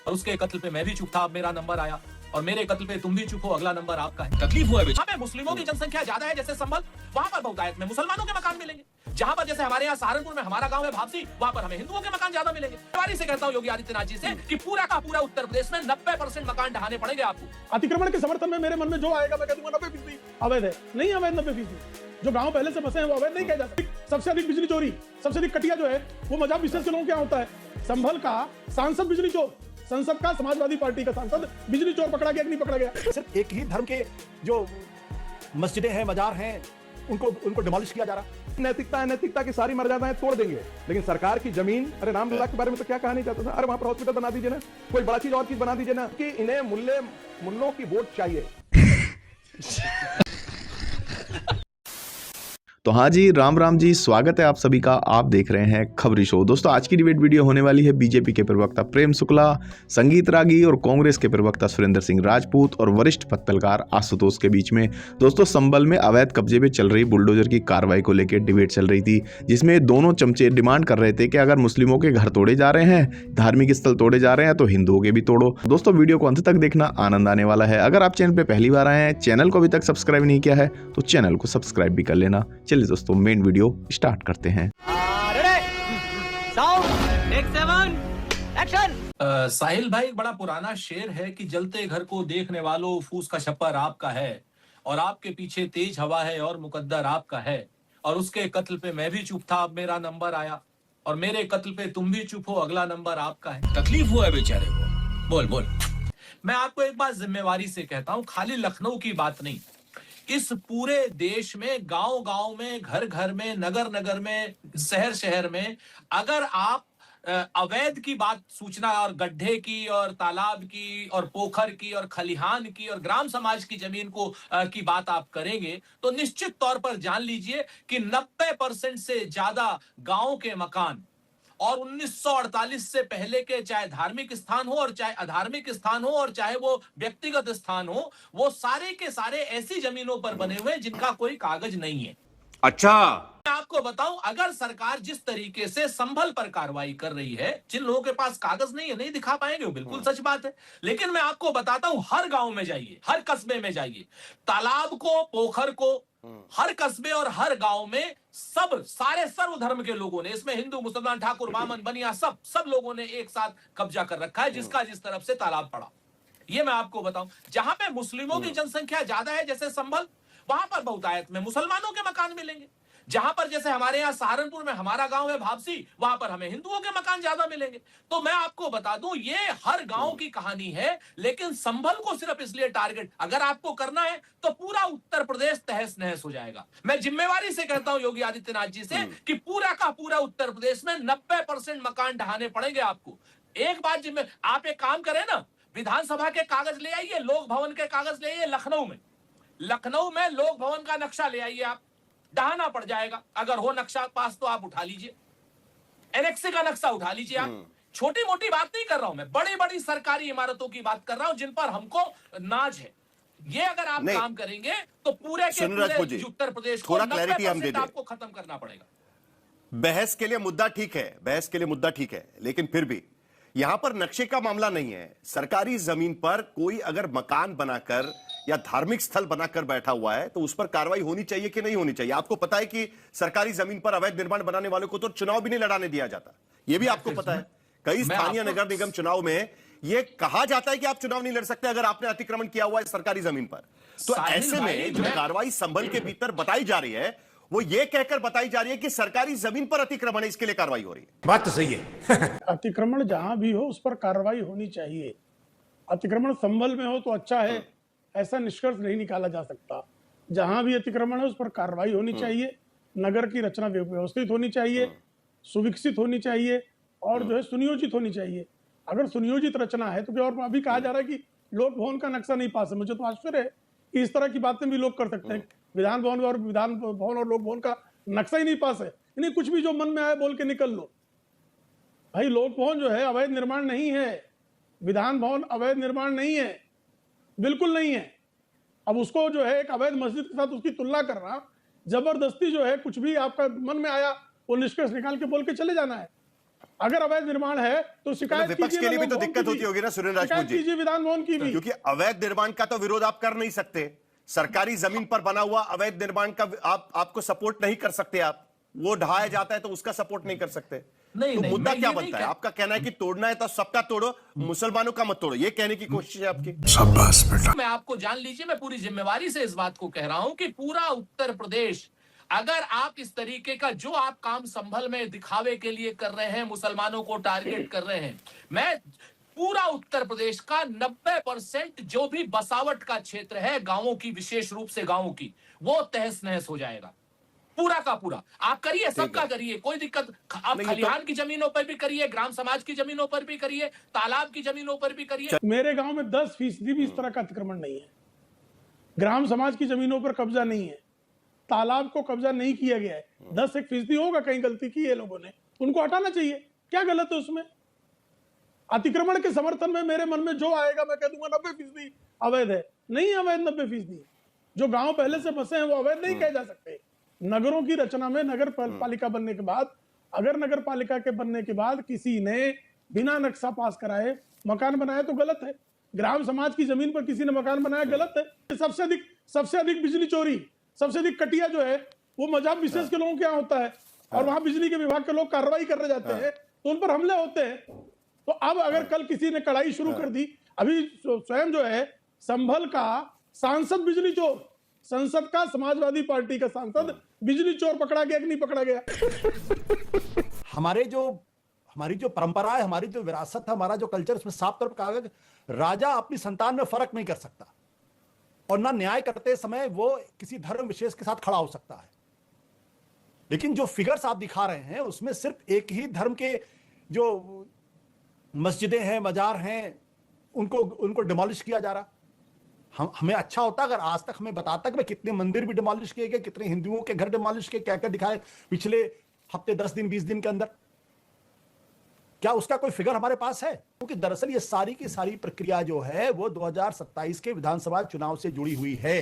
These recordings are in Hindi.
और उसके कत्ल पे मैं भी चुप था, अब मेरा नंबर आया, और मेरे कत्ल पे तुम भी चुप हो, अगला नंबर आपका है। तकलीफ हुआ है बेचारे। जहाँ पे मुस्लिमों की जनसंख्या ज्यादा है जैसे संभल, वहां पर बहुतायत में मुसलमानों के मकान मिलेंगे। जहां पर जैसे हमारे यहाँ सहारनपुर में हमारा गांव है भापसी, वहां पर हमें हिंदुओं के मकान ज्यादा मिलेंगे। सवारी से कहता हूँ योगी आदित्यनाथ जी से कि पूरा का पूरा उत्तर प्रदेश में 90% मकान ढहाने पड़ेंगे आपको। अतिक्रमण के समर्थन में मेरे मन में जो आएगा मैं कह दूंगा 90% अवैध है। नहीं अवैध 90%, जो गांव पहले से बसे हैं वो अवैध नहीं कह जा सकते। सबसे अधिक बिजली चोरी, सबसे अधिक कटिया जो है वो मजाक विशेष के लोगों क्या होता है। संभल का सांसद बिजली चोर, संसद का समाजवादी पार्टी का सांसद बिजली चोर पकड़ा गया कि नहीं पकड़ा गया। सिर्फ एक ही धर्म के जो मस्जिदें हैं, मजार हैं, उनको डिमोलिश किया जा रहा। नैतिकता है, नैतिकता की सारी मर्यादाएं तोड़ देंगे, लेकिन सरकार की जमीन, अरे रामलीला के बारे में तो क्या कहा नहीं चाहता था। अरे वहां पर हॉस्पिटल बना दीजिए ना, कोई बड़ा चीज और चीज बना दीजिए ना, कि इन्हें मुल्लों की वोट चाहिए। तो हाँ जी, राम राम जी, स्वागत है आप सभी का। आप देख रहे हैं खबरी शो। दोस्तों आज की डिबेट वीडियो होने वाली है बीजेपी के प्रवक्ता प्रेम शुक्ला, संगीत रागी और कांग्रेस के प्रवक्ता सुरेंद्र सिंह राजपूत और वरिष्ठ पत्रकार आशुतोष के बीच में। दोस्तों संभल में अवैध कब्जे पे चल रही बुलडोजर की कार्रवाई को लेकर डिबेट चल रही थी, जिसमें दोनों चमचे डिमांड कर रहे थे कि अगर मुस्लिमों के घर तोड़े जा रहे हैं, धार्मिक स्थल तोड़े जा रहे हैं, तो हिंदुओं के भी तोड़ो। दोस्तों वीडियो को अंत तक देखना, आनंद आने वाला है। अगर आप चैनल पे पहली बार आए हैं, चैनल को अभी तक सब्सक्राइब नहीं किया है, तो चैनल को सब्सक्राइब भी कर लेना। चलिए दोस्तों मेन वीडियो स्टार्ट करते हैं। साहिल भाई, बड़ा पुराना शेर है कि जलते घर को देखने वालों, फूस का छप्पर आपका है और आपके पीछे तेज हवा है और मुकद्दर आपका है, और उसके कत्ल पे मैं भी चुप था, अब मेरा नंबर आया, और मेरे कत्ल पे तुम भी चुप हो, अगला नंबर आपका है। तकलीफ हुआ है बेचारे को। बोल बोल। मैं आपको एक बात जिम्मेवारी से कहता हूं, खाली लखनऊ की बात नहीं, इस पूरे देश में गांव गांव में, घर घर में, नगर नगर में, शहर शहर में, अगर आप अवैध की बात, सूचना और गड्ढे की और तालाब की और पोखर की और खलिहान की और ग्राम समाज की जमीन को की बात आप करेंगे, तो निश्चित तौर पर जान लीजिए कि 90% से ज्यादा गांव के मकान और 1948 से पहले के, चाहे धार्मिक स्थान हो और चाहे अधार्मिक स्थान हो और चाहे वो व्यक्तिगत स्थान हो, वो सारे के सारे ऐसी जमीनों पर बने हुए जिनका कोई कागज नहीं है। अच्छा, मैं आपको बताऊं, अगर सरकार जिस तरीके से संभल पर कार्रवाई कर रही है, जिन लोगों के पास कागज नहीं है, नहीं दिखा पाएंगे, वो बिल्कुल सच बात है, लेकिन मैं आपको बताता हूं, हर गांव में जाइए, हर कस्बे में जाइए, तालाब को, पोखर को, हर कस्बे और हर गांव में सारे सर्व धर्म के लोगों ने, इसमें हिंदू, मुसलमान, ठाकुर, बामन, बनिया, सब लोगों ने एक साथ कब्जा कर रखा है, जिसका जिस तरफ से तालाब पड़ा। ये मैं आपको बताऊं, जहां पे मुस्लिमों की जनसंख्या ज्यादा है जैसे संभल, वहां पर बहुतायत में मुसलमानों के मकान मिलेंगे। जहां पर जैसे हमारे यहाँ सहारनपुर में हमारा गांव है भापसी, वहां पर हमें हिंदुओं के मकान ज्यादा मिलेंगे। तो मैं आपको बता दूं, ये हर गांव की कहानी है, लेकिन संभल को सिर्फ इसलिए टारगेट अगर आपको करना है तो पूरा उत्तर प्रदेश तहस नहस हो जाएगा। मैं जिम्मेवारी से कहता हूं योगी आदित्यनाथ जी से कि पूरा का पूरा उत्तर प्रदेश में 90% मकान ढहाने पड़ेंगे आपको। एक बात आप एक काम करें ना, विधानसभा के कागज ले आइए, लोक भवन के कागज ले आइए, लखनऊ में लोक भवन का नक्शा ले आइए, आप ढहाना पड़ जाएगा। अगर हो नक्शा पास तो आप उठा लीजिए, एनेक्सी का नक्शा उठा लीजिए। आप छोटी मोटी बात नहीं कर रहा हूं मैं, बड़ी बड़ी सरकारी इमारतों की बात कर रहा हूं जिन पर हमको नाज है। ये अगर आप काम करेंगे तो पूरे के पूरे उत्तर प्रदेश को 90% आपको खत्म करना पड़ेगा। बहस के लिए मुद्दा ठीक है, लेकिन फिर भी यहां पर नक्शे का मामला नहीं है। सरकारी जमीन पर कोई अगर मकान बनाकर या धार्मिक स्थल बनाकर बैठा हुआ है तो उस पर कार्रवाई होनी चाहिए कि नहीं होनी चाहिए। आपको पता है कि सरकारी जमीन पर अवैध निर्माण बनाने वालों को तो चुनाव भी नहीं लड़ाने दिया जाता, यह भी आपको पता है। कई स्थानीय नगर निगम चुनाव में यह कहा जाता है कि आप चुनाव नहीं लड़ सकते अगर आपने अतिक्रमण किया हुआ है सरकारी जमीन पर। तो ऐसे में जो कार्रवाई संभल के भीतर बताई जा रही है, वो ये कहकर बताई जा रही है कि सरकारी जमीन पर अतिक्रमण है, इसके लिए कार्रवाई हो रही है। बात तो सही है। अतिक्रमण जहां भी हो उस पर कार्रवाई होनी चाहिए। अतिक्रमण संभल में हो तो अच्छा है, ऐसा निष्कर्ष नहीं निकाला जा सकता। जहां भी अतिक्रमण है उस पर कार्रवाई होनी चाहिए, नगर की रचना व्यवस्थित होनी चाहिए, सुविकसित होनी चाहिए और जो है सुनियोजित होनी चाहिए। अगर सुनियोजित रचना है तो क्या, और अभी कहा जा रहा है कि लोक भवन का नक्शा नहीं पास है। मुझे तो आश्चर्य है कि इस तरह की बातें भी लोग कर सकते हैं। विधान भवन और लोक भवन का नक्शा ही नहीं पास है, यानी कुछ भी जो मन में आए बोल के निकल लो। भाई लोक भवन जो है अवैध निर्माण नहीं है, विधान भवन अवैध निर्माण नहीं है, बिल्कुल नहीं है। अब उसको जो है एक अवैध मस्जिद के साथ उसकी तुलना करना, जबरदस्ती जो है कुछ भी आपका मन में आया वो निष्कर्ष निकाल के बोल के चले जाना है, अगर अवैध निर्माण है तो शिकायत विपक्ष कीजिए के लिए भी तो लोगों दिक्कत की होती होगी ना सुरेंद्र राजपूत शिकायत जी, कीजिए विधान भवन की भी। क्योंकि अवैध निर्माण का तो विरोध आप कर नहीं सकते। सरकारी जमीन पर बना हुआ अवैध निर्माण का आपको सपोर्ट नहीं कर सकते। आप वो ढहाया जाता है तो उसका सपोर्ट नहीं कर सकते। नहीं, तो नहीं, मुद्दा मैं क्या ये नहीं बनता है? कह- आपका कहना है कि तोड़ना है तो सबका तोड़ो, मुसलमानों का मत तोड़ो, ये कहने की कोशिश है आपकी। मैं आपको जान लीजिए, मैं पूरी जिम्मेवारी से इस बात को कह रहा हूं कि पूरा उत्तर प्रदेश, अगर आप इस तरीके का जो आप काम संभल में दिखावे के लिए कर रहे हैं, मुसलमानों को टारगेट कर रहे हैं, मैं पूरा उत्तर प्रदेश का 90% जो भी बसावट का क्षेत्र है, गांवों की, विशेष रूप से गांवों की, वो तहस नहस हो जाएगा पूरा का पूरा। आप करिए, सबका करिए, कोई दिक्कत। आप नहीं, खलिहान की जमीनों पर भी करिए, ग्राम समाज की जमीनों पर भी करिए, तालाब की जमीनों पर भी करिए। मेरे गांव में 10% भी इस तरह का अतिक्रमण नहीं है। ग्राम समाज की जमीनों पर कब्जा नहीं है, तालाब को कब्जा नहीं किया गया है। 10-1% होगा, कहीं गलती की है लोगों ने, उनको हटाना चाहिए। क्या गलत है उसमें? अतिक्रमण के समर्थन में मेरे मन में जो आएगा मैं कह दूंगा 90% अवैध है। नहीं अवैध 90%। जो गांव पहले से बसे हैं वो अवैध नहीं कहे जा सकते। नगरों की रचना में नगर पालिका बनने के बाद, अगर नगर पालिका के बनने के बाद किसी ने बिना नक्शा पास कराए मकान बनाया तो गलत है। ग्राम समाज की जमीन पर किसी ने मकान बनाया गलत है। सबसे अधिक बिजली चोरी, सबसे अधिक कटिया जो है वो मजाब विशेष के लोगों के यहाँ होता है, और वहां बिजली के विभाग के लोग कार्रवाई करने जाते हैं तो उन पर हमले होते हैं। तो अब अगर कल किसी ने कड़ाई शुरू कर दी, अभी स्वयं जो है संभल का सांसद बिजली चोर, संसद का समाजवादी पार्टी का सांसद बिजली चोर पकड़ा गया कि नहीं पकड़ा गया? हमारी जो परंपरा है, हमारी जो विरासत है, हमारा जो कल्चर, उसमें साफ तौर पर कहा गया कि राजा अपनी संतान में फर्क नहीं कर सकता, और ना न्याय करते समय वो किसी धर्म विशेष के साथ खड़ा हो सकता है। लेकिन जो फिगर्स आप दिखा रहे हैं उसमें सिर्फ एक ही धर्म के जो मस्जिदें हैं, मजार हैं, उनको डिमोलिश किया जा रहा। हमें अच्छा होता अगर आज तक हमें बताता कि कितने मंदिर भी डिमोलिश किए गए, कितने हिंदुओं के घर डिमोलिश किए, क्या क्या दिखाए पिछले हफ्ते, 10 दिन, 20 दिन के अंदर। क्या उसका कोई फिगर हमारे पास है? क्योंकि दरअसल ये सारी की सारी प्रक्रिया जो है वो 2027 के विधानसभा चुनाव से जुड़ी हुई है।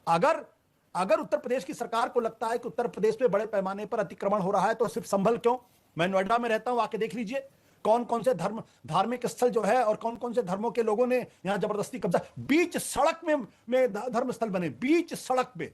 अगर उत्तर प्रदेश की सरकार को लगता है कि उत्तर प्रदेश में बड़े पैमाने पर अतिक्रमण हो रहा है तो सिर्फ संभल क्यों? मैं नोएडा में रहता हूं, आके देख लीजिए कौन कौन से धार्मिक स्थल जो है और कौन कौन से धर्मों के लोगों ने यहां जबरदस्ती कब्जा। बीच सड़क में धर्म स्थल बने, बीच सड़क पे।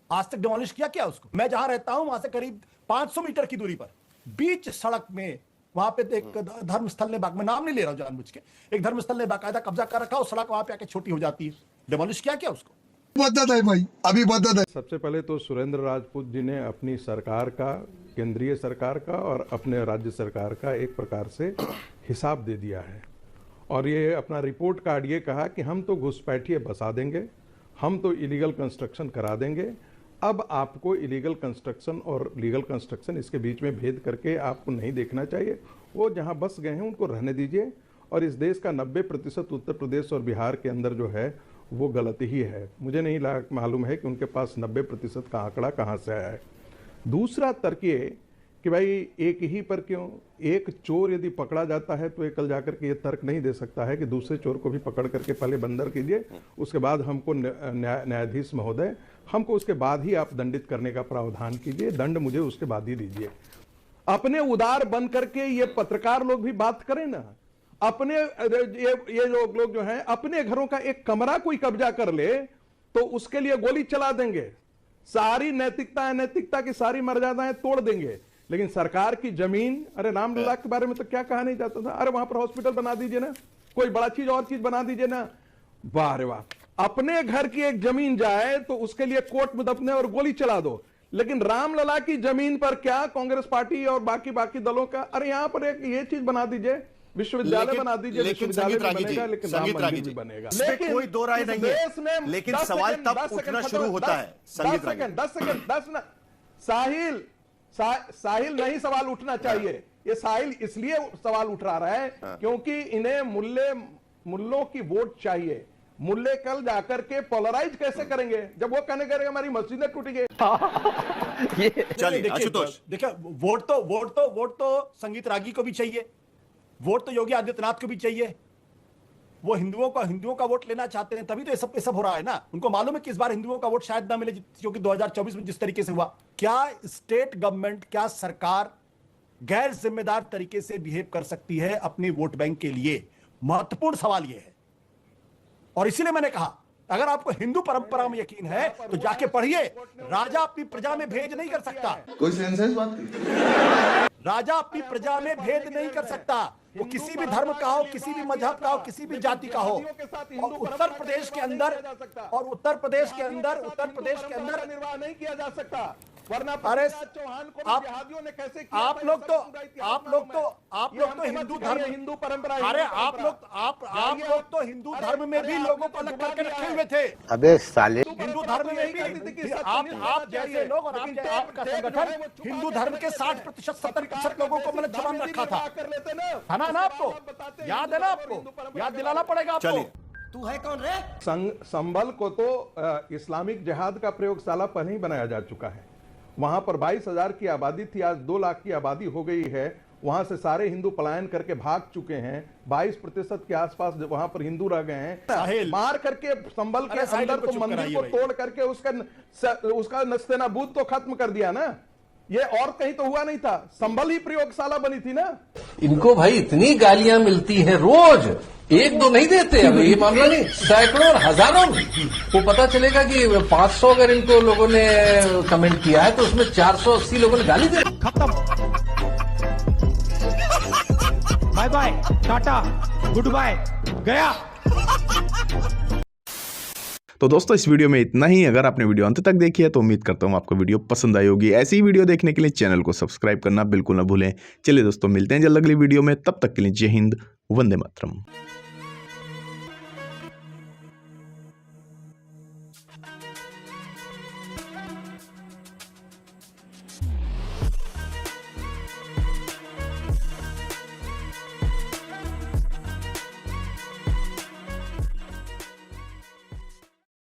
आज तक डिमोलिश किया क्या उसको? मैं जहां रहता हूं वहां से करीब 500 मीटर की दूरी पर बीच सड़क में वहां पे एक धर्म स्थल ने, मैं नाम नहीं ले रहा हूं जानबूझ के, एक धर्म स्थल ने बाकायदा कब्जा कर रखा और सड़क वहां पे आके छोटी हो जाती है। डिमोलिश किया क्या उसको? बदत है भाई, अभी बदत है। सबसे पहले तो सुरेंद्र राजपूत जी ने अपनी सरकार का, केंद्रीय सरकार का और अपने राज्य सरकार का एक प्रकार से हिसाब दे दिया है, और ये अपना रिपोर्ट कार्ड ये कहा कि हम तो घुसपैठिए बसा देंगे, हम तो इलीगल कंस्ट्रक्शन करा देंगे। अब आपको इलीगल कंस्ट्रक्शन और लीगल कंस्ट्रक्शन इसके बीच में भेद करके आपको नहीं देखना चाहिए। वो जहाँ बस गए हैं उनको रहने दीजिए, और इस देश का 90% उत्तर प्रदेश और बिहार के अंदर जो है वो गलत ही है। मुझे नहीं मालूम है कि उनके पास 90% का आंकड़ा कहाँ से आया है। दूसरा तर्क ये कि भाई एक ही पर क्यों? एक चोर यदि पकड़ा जाता है तो ये कल जाकर के ये तर्क नहीं दे सकता है कि दूसरे चोर को भी पकड़ करके पहले बंदर कीजिए, उसके बाद हमको न्यायाधीश महोदय, हमको उसके बाद ही आप दंडित करने का प्रावधान कीजिए, दंड मुझे उसके बाद ही दीजिए। अपने उदार बन करके ये पत्रकार लोग भी बात करें ना। अपने ये लोग जो हैं अपने घरों का एक कमरा कोई कब्जा कर ले तो उसके लिए गोली चला देंगे, सारी नैतिकता अनैतिकता की सारी मर्यादाएं तोड़ देंगे। लेकिन सरकार की जमीन, अरे रामलला के बारे में तो क्या कहा नहीं जाता था? अरे वहां पर हॉस्पिटल बना दीजिए ना, कोई बड़ा चीज और चीज बना दीजिए ना। वाह रे वाह, अपने घर की एक जमीन जाए तो उसके लिए कोर्ट में दफने और गोली चला दो, लेकिन रामलला की जमीन पर क्या कांग्रेस पार्टी और बाकी दलों का? अरे यहां पर एक ये चीज बना दीजिए, विश्वविद्यालय बना दीजिए, विश्वविद्यालय बनेगा, लेकिन राम मंदिर भी बनेगा। लेकिन कोई दो राय नहीं है, लेकिन सवाल तब उठना शुरू होता है। 10 सेकंड साहिल नहीं सवाल उठना चाहिए। ये साहिल इसलिए सवाल उठा रहा है क्योंकि इन्हें मुल्लों की वोट चाहिए। मुल्ले कल जाकर के पोलराइज कैसे करेंगे जब वो कहने करेगा हमारी मस्जिदें टूट गई। चलिए आशुतोष, देखिए, वोट तो संगीत रागी को भी चाहिए, वोट तो योगी आदित्यनाथ को भी चाहिए। वो हिंदुओं का वोट लेना चाहते हैं, तभी तो ये सब हो रहा है ना। उनको मालूम है कि इस बार हिंदुओं का वोट शायद ना मिले, क्योंकि 2024 में जिस तरीके से हुआ। क्या स्टेट गवर्नमेंट, क्या सरकार गैर जिम्मेदार तरीके से बिहेव कर सकती है अपनी वोट बैंक के लिए? महत्वपूर्ण सवाल यह है। और इसीलिए मैंने कहा, अगर आपको हिंदू परंपरा में यकीन है तो जाके पढ़िए। राजा अपनी प्रजा में भेद नहीं कर सकता। कोई सेंस है इस बात की? राजा अपनी प्रजा में भेद नहीं कर सकता। वो किसी भी धर्म का हो, किसी भी मजहब का हो, किसी भी जाति का हो। और उत्तर प्रदेश के अंदर निर्वाह नहीं किया जा सकता, वरना अरे चौहान को आप जिहादियों ने कैसे किया? आप लोग तो हिंदू धर्म, हिंदू परंपरा, अरे आप लोग तो हिंदू धर्म में भी लोगों को अलग करके रखे हुए थे। अबे साले, हिंदू धर्म में भी आप जैसे लोग और आपका संगठन हिंदू धर्म के 60%, 70% लोगों को मैंने जवान रखा था। है ना आपको याद है ना? आपको याद दिलाना पड़ेगा आपको। चलिए, तू है कौन रे? संभल को तो इस्लामिक जिहाद का प्रयोगशाला पहले ही बनाया जा चुका है। वहां पर 22,000 की आबादी थी, आज 2 लाख की आबादी हो गई है। वहां से सारे हिंदू पलायन करके भाग चुके हैं। 22% के आसपास वहां पर हिंदू रह गए हैं। मार करके संभल के अंदर तो मंदिर को तोड़ करके उसका नस्तेनाबूद तो खत्म कर दिया ना। ये और कहीं तो हुआ नहीं था, संभल ही प्रयोगशाला बनी थी ना। इनको भाई इतनी गालियां मिलती हैं रोज, 1-2 नहीं देते। अब ये मामला नहीं, सैकड़ों और हजारों में। वो पता चलेगा कि 500 अगर इनको लोगों ने कमेंट किया है तो उसमें 480 लोगों ने गाली दी। खत्म, bye bye, tata, goodbye, गया। तो दोस्तों इस वीडियो में इतना ही। अगर आपने वीडियो अंत तक देखी है तो उम्मीद करता हूँ आपको वीडियो पसंद आई होगी। ऐसी ही वीडियो देखने के लिए चैनल को सब्सक्राइब करना बिल्कुल ना भूलें। चलिए दोस्तों, मिलते हैं जल्द अगली वीडियो में। तब तक के लिए जय हिंद, वंदे मातरम।